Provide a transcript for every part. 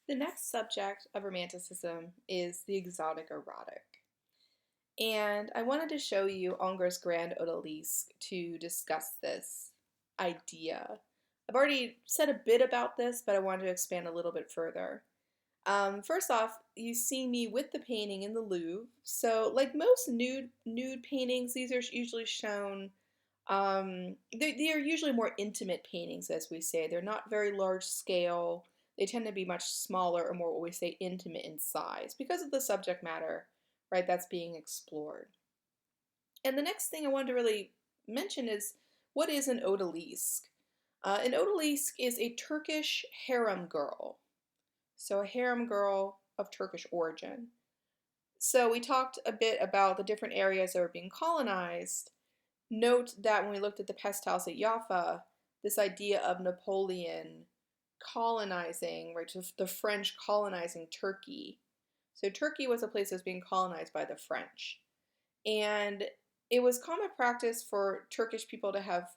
The next subject of Romanticism is the exotic erotic. And I wanted to show you Unger's Grand Odalisque to discuss this idea. I've already said a bit about this, but I wanted to expand a little bit further. First off, you see me with the painting in the Louvre. So, like most nude paintings, these are usually shown. They are usually more intimate paintings, as we say. They're not very large scale. They tend to be much smaller or more what we say intimate in size because of the subject matter, right, that's being explored. And the next thing I wanted to really mention is what is an odalisque? An odalisque is a Turkish harem girl, so a harem girl of Turkish origin. So we talked a bit about the different areas that were being colonized. Note that when we looked at the pest house at Jaffa, this idea of Napoleon colonizing, right, the French colonizing Turkey. So Turkey was a place that was being colonized by the French. And it was common practice for Turkish people to have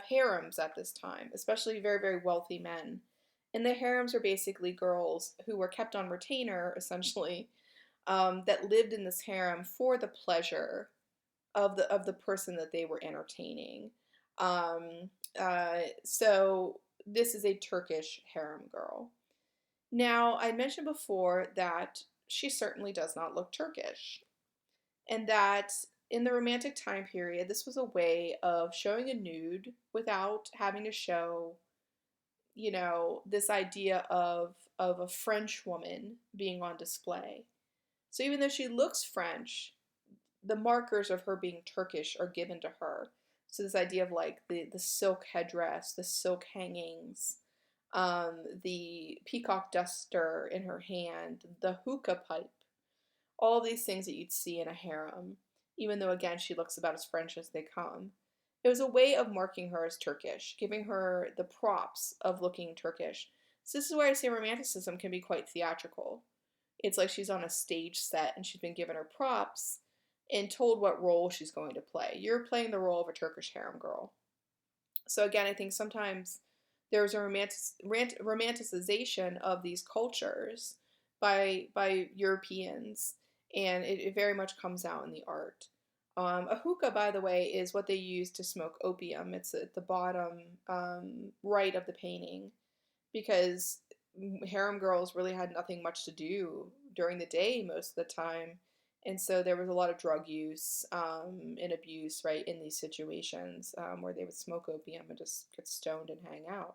harems at this time, especially very, very wealthy men. And the harems are basically girls who were kept on retainer, essentially, that lived in this harem for the pleasure of the person that they were entertaining. So this is a Turkish harem girl. Now, I mentioned before that she certainly does not look Turkish, and that in the Romantic time period, this was a way of showing a nude without having to show, this idea of a French woman being on display. So even though she looks French, the markers of her being Turkish are given to her. So this idea of like the silk headdress, the silk hangings, the peacock duster in her hand, the hookah pipe, all these things that you'd see in a harem, even though again she looks about as French as they come. It was a way of marking her as Turkish, giving her the props of looking Turkish. So this is where I say Romanticism can be quite theatrical. It's like she's on a stage set and she's been given her props and told what role she's going to play. You're playing the role of a Turkish harem girl. So again, I think sometimes there's a romanticization of these cultures by Europeans, and it very much comes out in the art. A hookah, by the way, is what they use to smoke opium. It's at the bottom right of the painting because harem girls really had nothing much to do during the day most of the time. And so there was a lot of drug use and abuse, right, in these situations where they would smoke opium and just get stoned and hang out.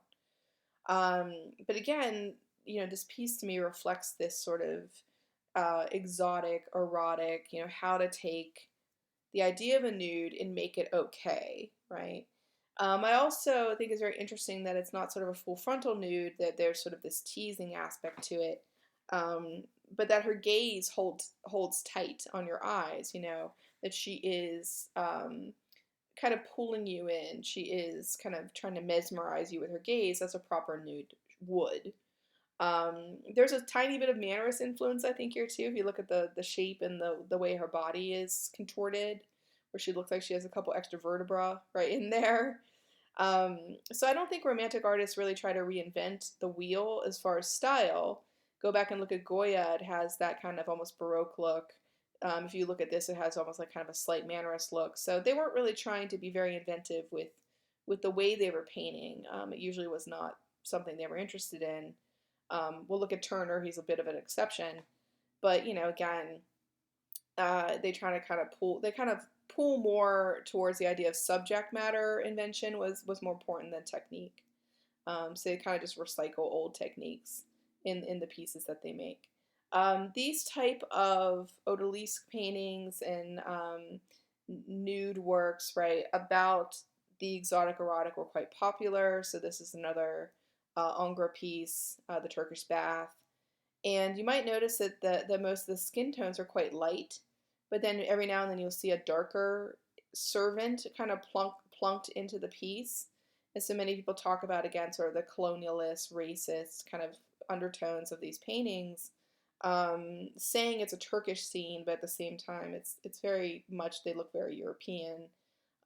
But again, this piece to me reflects this sort of exotic, erotic, how to take the idea of a nude and make it okay, right? I also think it's very interesting that it's not sort of a full frontal nude, that there's sort of this teasing aspect to it, but that her gaze holds tight on your eyes, that she is kind of pulling you in. She is kind of trying to mesmerize you with her gaze as a proper nude would. There's a tiny bit of Mannerist influence, I think, here too. If you look at the shape and the way her body is contorted, where she looks like she has a couple extra vertebrae right in there. So I don't think romantic artists really try to reinvent the wheel as far as style. Go back and look at Goya; it has that kind of almost Baroque look. If you look at this, it has almost like kind of a slight Mannerist look. So they weren't really trying to be very inventive with the way they were painting. It usually was not something they were interested in. We'll look at Turner; he's a bit of an exception, but again, they try to kind of pull. They kind of pull more towards the idea of subject matter invention was more important than technique. So they kind of just recycle old techniques in the pieces that they make. These type of odalisque paintings and nude works, right, about the exotic erotic were quite popular. So this is another Ingres piece, the Turkish bath. And you might notice that the most of the skin tones are quite light, but then every now and then you'll see a darker servant kind of plunked into the piece. And so many people talk about, again, sort of the colonialist, racist kind of undertones of these paintings, saying it's a Turkish scene, but at the same time, it's very much, they look very European.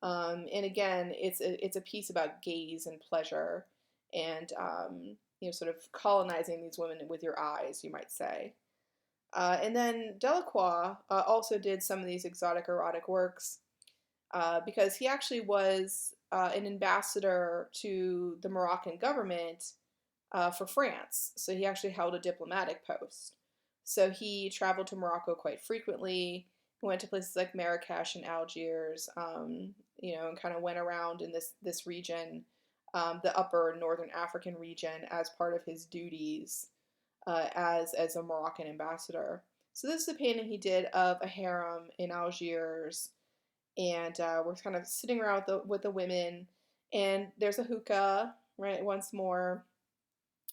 And again, it's a piece about gaze and pleasure, and sort of colonizing these women with your eyes, you might say. And then Delacroix also did some of these exotic erotic works because he actually was an ambassador to the Moroccan government for France. So he actually held a diplomatic post. So he traveled to Morocco quite frequently. He went to places like Marrakesh and Algiers, and kind of went around in this region, the upper northern African region, as part of his duties as a Moroccan ambassador. So this is a painting he did of a harem in Algiers, and we're kind of sitting around with the women, and there's a hookah, right? Once more,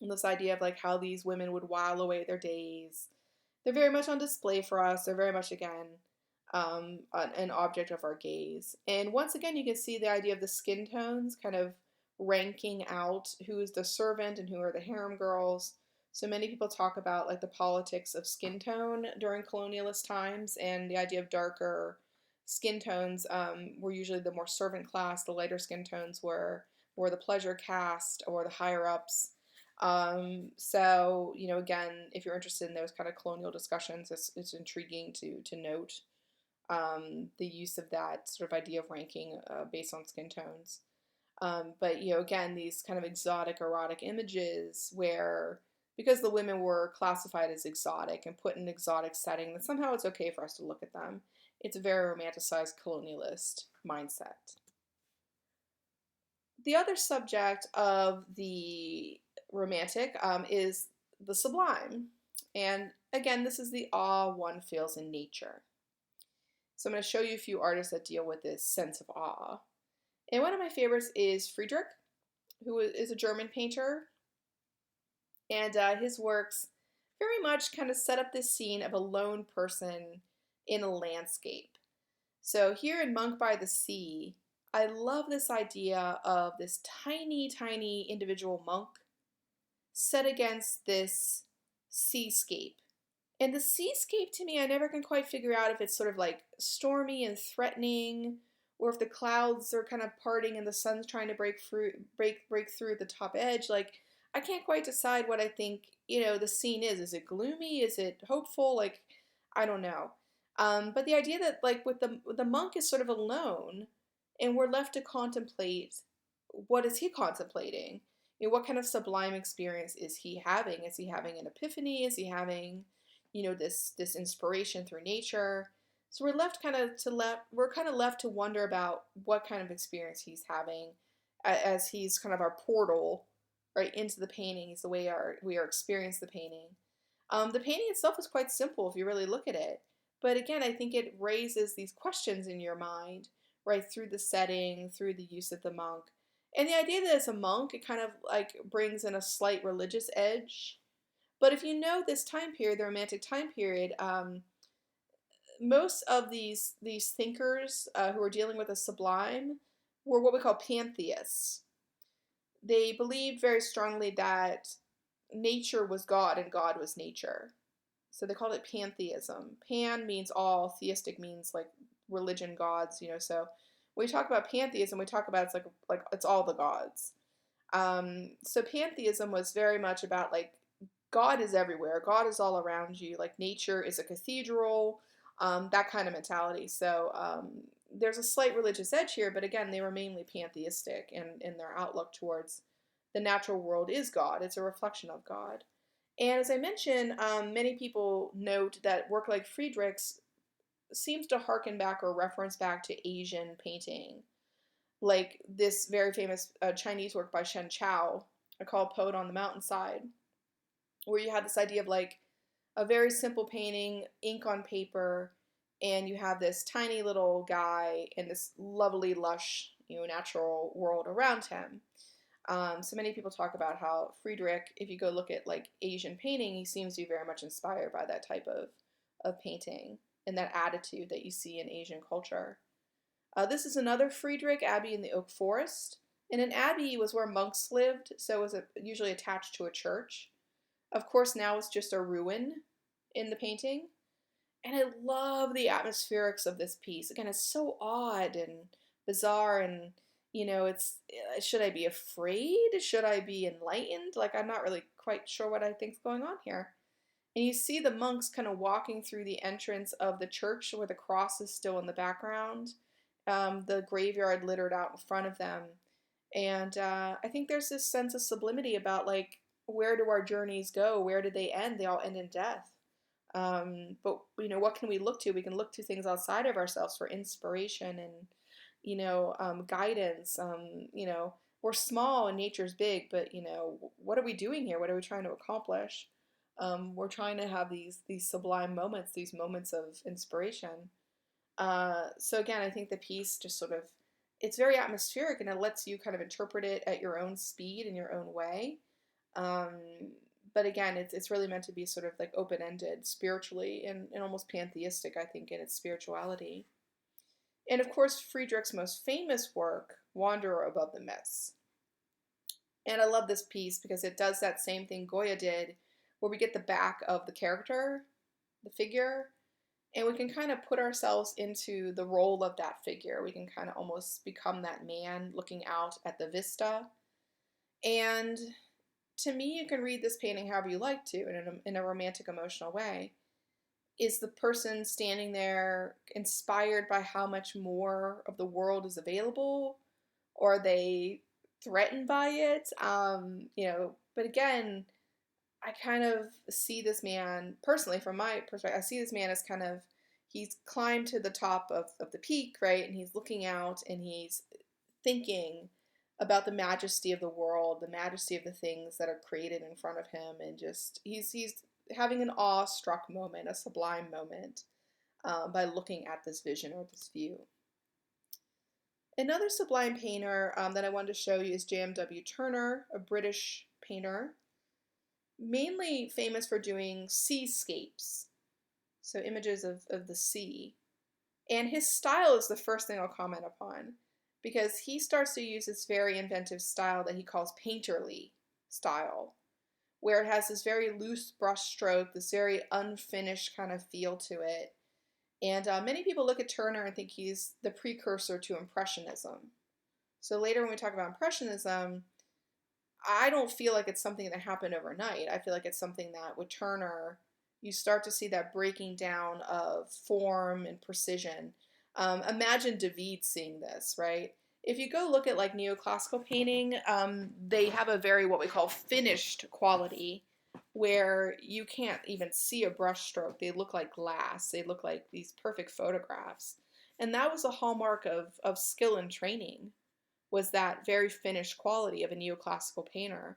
and this idea of like how these women would while away their days. They're very much on display for us. They're very much, again, an object of our gaze. And once again, you can see the idea of the skin tones kind of ranking out who is the servant and who are the harem girls. So many people talk about like the politics of skin tone during colonialist times, and the idea of darker skin tones were usually the more servant class. The lighter skin tones were the pleasure caste or the higher ups. So, again, if you're interested in those kind of colonial discussions, it's intriguing to note the use of that sort of idea of ranking based on skin tones. But, again, these kind of exotic erotic images where, because the women were classified as exotic and put in an exotic setting, that somehow it's okay for us to look at them. It's a very romanticized colonialist mindset. The other subject of the romantic is the sublime. And again, this is the awe one feels in nature. So I'm going to show you a few artists that deal with this sense of awe. And one of my favorites is Friedrich, who is a German painter. And his works very much kind of set up this scene of a lone person in a landscape. So here in Monk by the Sea, I love this idea of this tiny, tiny individual monk set against this seascape. And the seascape, to me, I never can quite figure out if it's sort of like stormy and threatening, or if the clouds are kind of parting and the sun's trying to break through the top edge. Like, I can't quite decide what I think, the scene is. Is it gloomy? Is it hopeful? Like, I don't know. But the idea that, like, with the monk is sort of alone, and we're left to contemplate, what is he contemplating? What kind of sublime experience is he having? Is he having an epiphany? Is he having, this inspiration through nature? So we're kind of left to wonder about what kind of experience he's having, as he's kind of our portal right into the painting. He's the way we are experience the painting. The painting itself is quite simple if you really look at it, but again, I think it raises these questions in your mind right through the setting, through the use of the monk. And the idea that it's a monk, it kind of like brings in a slight religious edge. But if you know this time period, the Romantic time period, most of these thinkers who are dealing with the sublime were what we call pantheists. They believed very strongly that nature was God and God was nature. So they called it pantheism. Pan means all, theistic means like religion gods, so when we talk about pantheism, we talk about it's like it's all the gods. So pantheism was very much about like God is everywhere, God is all around you, like nature is a cathedral, that kind of mentality. So there's a slight religious edge here, but again, they were mainly pantheistic in their outlook towards the natural world is God. It's a reflection of God. And as I mentioned, many people note that work like Friedrich's seems to harken back or reference back to Asian painting, like this very famous Chinese work by Shen Chao, called Poet on the Mountainside, where you have this idea of like a very simple painting, ink on paper, and you have this tiny little guy in this lovely, lush, natural world around him. So many people talk about how Friedrich, if you go look at like Asian painting, he seems to be very much inspired by that type of painting and that attitude that you see in Asian culture. This is another Friedrich Abbey in the Oak Forest. And an abbey was where monks lived, so it was usually attached to a church. Of course, now it's just a ruin in the painting. And I love the atmospherics of this piece. Again, it's so odd and bizarre, and It's should I be afraid? Should I be enlightened? Like, I'm not really quite sure what I think's going on here. And you see the monks kind of walking through the entrance of the church where the cross is still in the background, the graveyard littered out in front of them. And I think there's this sense of sublimity about, like, where do our journeys go? Where do they end? They all end in death. But what can we look to? We can look to things outside of ourselves for inspiration and guidance. We're small and nature's big, but what are we doing here? What are we trying to accomplish? We're trying to have these sublime moments, these moments of inspiration. So again, I think the piece just sort of, it's very atmospheric and it lets you kind of interpret it at your own speed in your own way. Um, but again, it's really meant to be sort of like open ended spiritually and almost pantheistic, I think, in its spirituality. And of course, Friedrich's most famous work, Wanderer Above the Mists. And I love this piece because it does that same thing Goya did, where we get the back of the character, the figure, and we can kind of put ourselves into the role of that figure. We can kind of almost become that man looking out at the vista. And to me, you can read this painting however you like to, in a romantic, emotional way. Is the person standing there inspired by how much more of the world is available? Or are they threatened by it? But again, I kind of see this man, personally, from my perspective, I see this man as kind of, he's climbed to the top of the peak, right? And he's looking out and he's thinking about the majesty of the world, the majesty of the things that are created in front of him, and just he's having an awe-struck moment, a sublime moment, by looking at this vision or this view. Another sublime painter that I wanted to show you is J.M.W. Turner, a British painter, mainly famous for doing seascapes, so images of the sea. And his style is the first thing I'll comment upon, because he starts to use this very inventive style that he calls painterly style, where it has this very loose brush stroke, this very unfinished kind of feel to it. And many people look at Turner and think he's the precursor to Impressionism. So later when we talk about Impressionism, I don't feel like it's something that happened overnight. I feel like it's something that with Turner, you start to see that breaking down of form and precision. Imagine David seeing this, right? If you go look at like neoclassical painting, they have a very what we call finished quality, where you can't even see a brushstroke. They look like glass. They look like these perfect photographs. And that was a hallmark of skill and training, was that very finished quality of a neoclassical painter.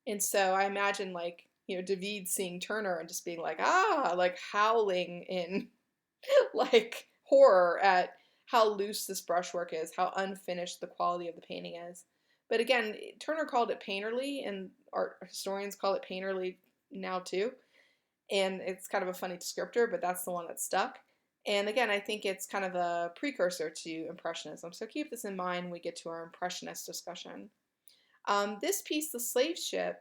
And so I imagine like, David seeing Turner and just being like, like howling in like horror at how loose this brushwork is, how unfinished the quality of the painting is. But again, Turner called it painterly, and art historians call it painterly now too. And it's kind of a funny descriptor, but that's the one that stuck. And again, I think it's kind of a precursor to Impressionism. So keep this in mind when we get to our Impressionist discussion. This piece, The Slave Ship,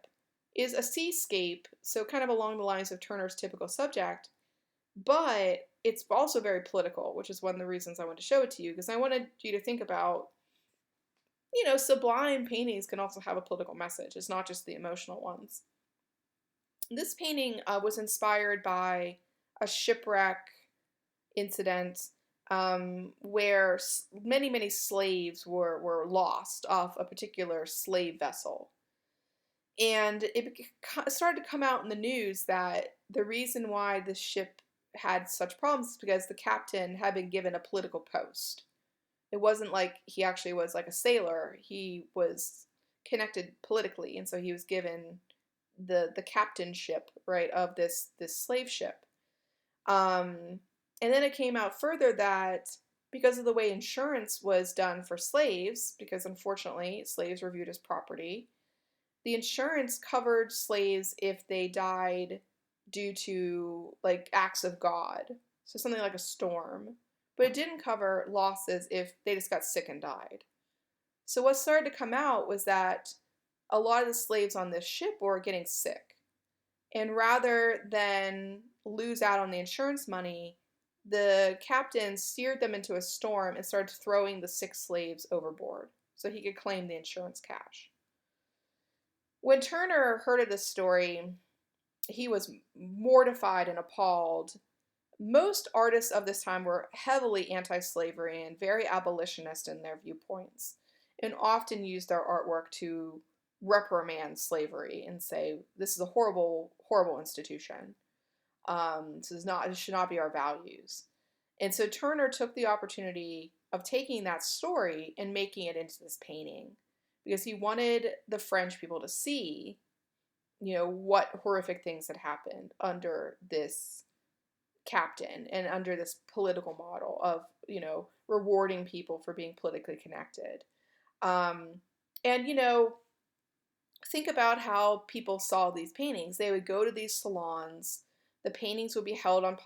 is a seascape, so kind of along the lines of Turner's typical subject, but it's also very political, which is one of the reasons I wanted to show it to you, because I wanted you to think about, sublime paintings can also have a political message. It's not just the emotional ones. This painting was inspired by a shipwreck incident where many, many slaves were lost off a particular slave vessel. And it started to come out in the news that the reason why the ship had such problems is because the captain had been given a political post. It wasn't like he actually was like a sailor. He was connected politically, and so he was given the captainship, right, of this slave ship. And then it came out further that because of the way insurance was done for slaves, because unfortunately slaves were viewed as property, the insurance covered slaves if they died due to like acts of God, so something like a storm, but it didn't cover losses if they just got sick and died. So what started to come out was that a lot of the slaves on this ship were getting sick, and rather than lose out on the insurance money, the captain steered them into a storm and started throwing the sick slaves overboard. so he could claim the insurance cash. When Turner heard of this story, he was mortified and appalled. Most artists of this time were heavily anti slavery and very abolitionist in their viewpoints, and often used their artwork to reprimand slavery and say, this is a horrible, horrible institution. This should not be our values. And so Turner took the opportunity of taking that story and making it into this painting because he wanted the French people to see, what horrific things had happened under this captain and under this political model of, rewarding people for being politically connected. Um, and, think about how people saw these paintings. They would go to these salons. The paintings would be held on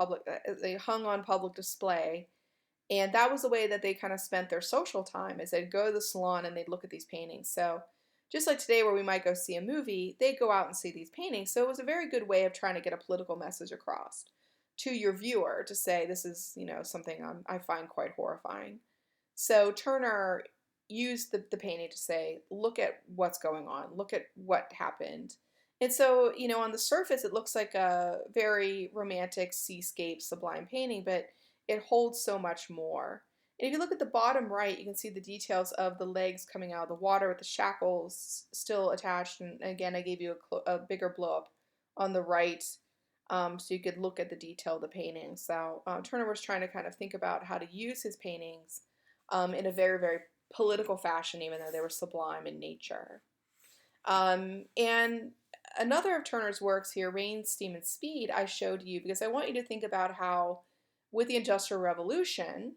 they hung on public display. And that was the way that they kind of spent their social time, is they'd go to the salon and they'd look at these paintings. So just like today where we might go see a movie, they'd go out and see these paintings. So it was a very good way of trying to get a political message across to your viewer to say, this is, something I find quite horrifying. So Turner used the painting to say, look at what's going on, look at what happened. And so, on the surface, it looks like a very romantic seascape, sublime painting, but it holds so much more. And if you look at the bottom right, you can see the details of the legs coming out of the water with the shackles still attached. And again, I gave you a bigger blow up on the right, so you could look at the detail of the painting. So Turner was trying to kind of think about how to use his paintings in a very, very political fashion, even though they were sublime in nature. And another of Turner's works here, Rain, Steam, and Speed, I showed you because I want you to think about how with the Industrial Revolution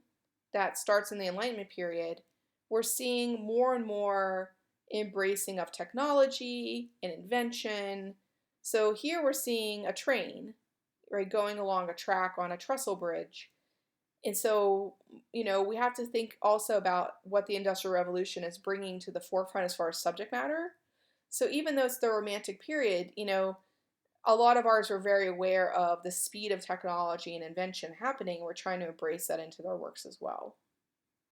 that starts in the Enlightenment period, we're seeing more and more embracing of technology and invention. So here we're seeing a train, right, going along a track on a trestle bridge. And so, we have to think also about what the Industrial Revolution is bringing to the forefront as far as subject matter. So even though it's the Romantic period, a lot of artists are very aware of the speed of technology and invention happening. We're trying to embrace that into their works as well.